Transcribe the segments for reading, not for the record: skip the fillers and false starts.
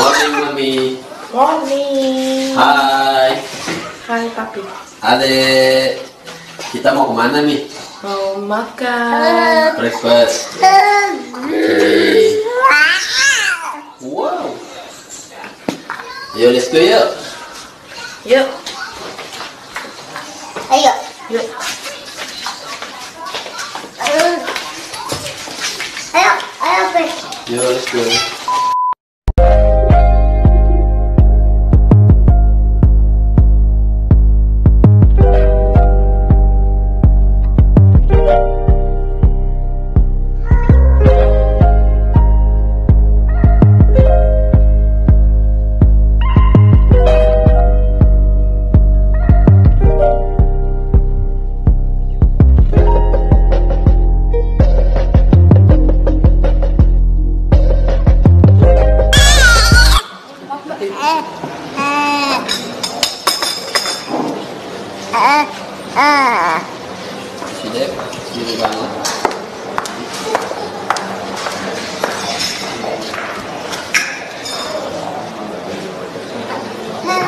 morning, Mami. Morning. Hai. Hai, Papi. Adek. Kita mau kemana nih? Mau makan. Breakfast. Oke. Wow. Yuk, let's go yuk. Yuk. Ayo. Yuk. Ayo, Pep. Yuk, let's go. Sidek, sini banget.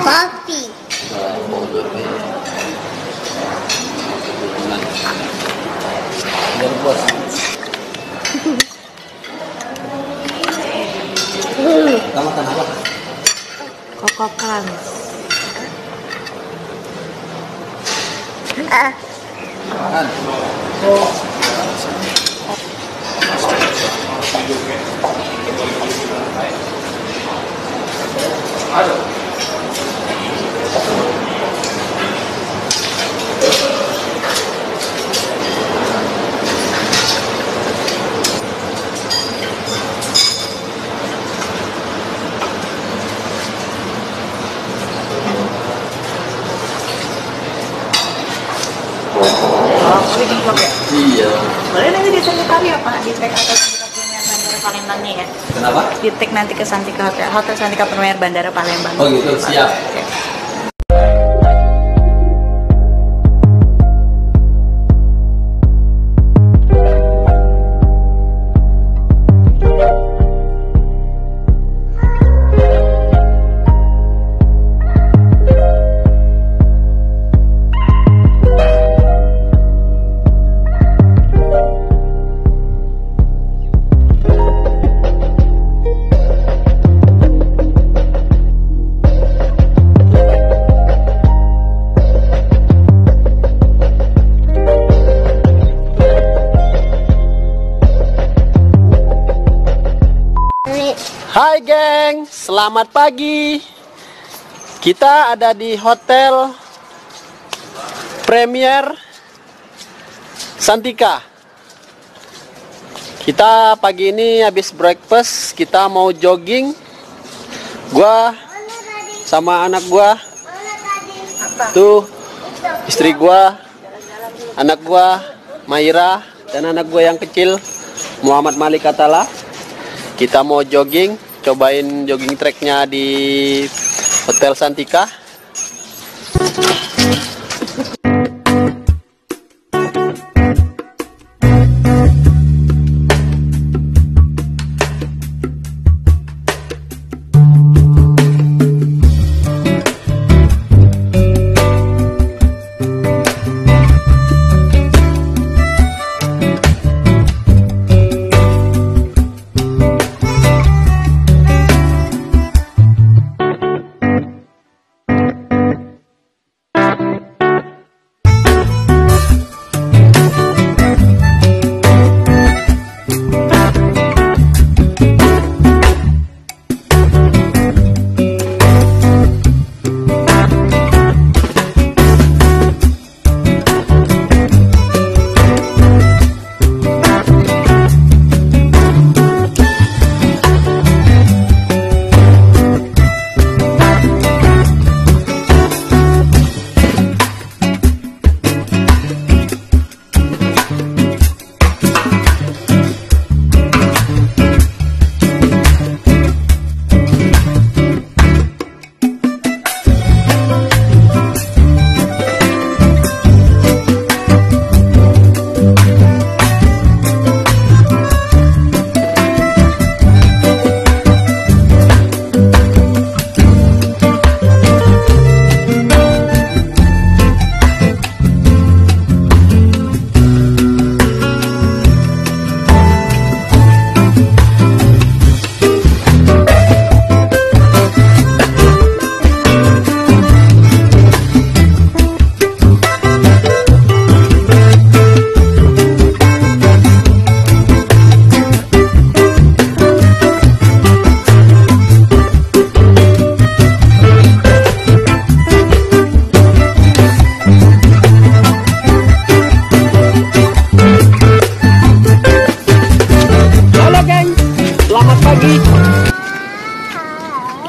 Papi. Biar bos. Kita makan apa? Koko Crunch. Makan. Oh, boleh jemput ya? Iya. Boleh nanti di sekretari ya, Pak? Di tag atau Santika Premier Bandara Palembang nih ya? Kenapa? Di tag nanti ke Santika Hotel Santika Premier Bandara Palembang. Oh gitu, siap. Oke. Hai geng, selamat pagi. Kita ada di Hotel Premier Santika. Kita pagi ini habis breakfast, kita mau jogging. Gua sama anak gua. Tuh, istri gua, anak gua, Maira, dan anak gua yang kecil, Muhammad Malik Atala. Kita mau jogging, cobain jogging tracknya di Hotel Santika.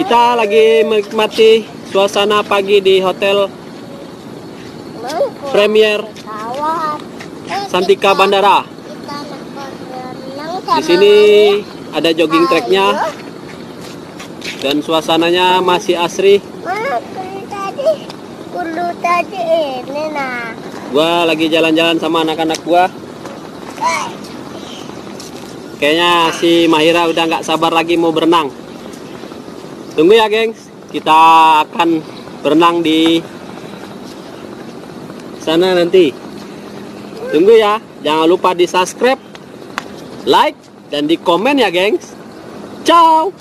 Kita lagi menikmati suasana pagi di Hotel Premier Santika Bandara. Di sini ada jogging tracknya dan suasananya masih asri. Mana kudu tadi ini nah. Gua lagi jalan-jalan sama anak-anak gua. Kayaknya si Mahira udah nggak sabar lagi mau berenang. Tunggu ya, gengs. Kita akan berenang di sana nanti. Tunggu ya. Jangan lupa di subscribe, like, dan di komen ya, gengs. Ciao.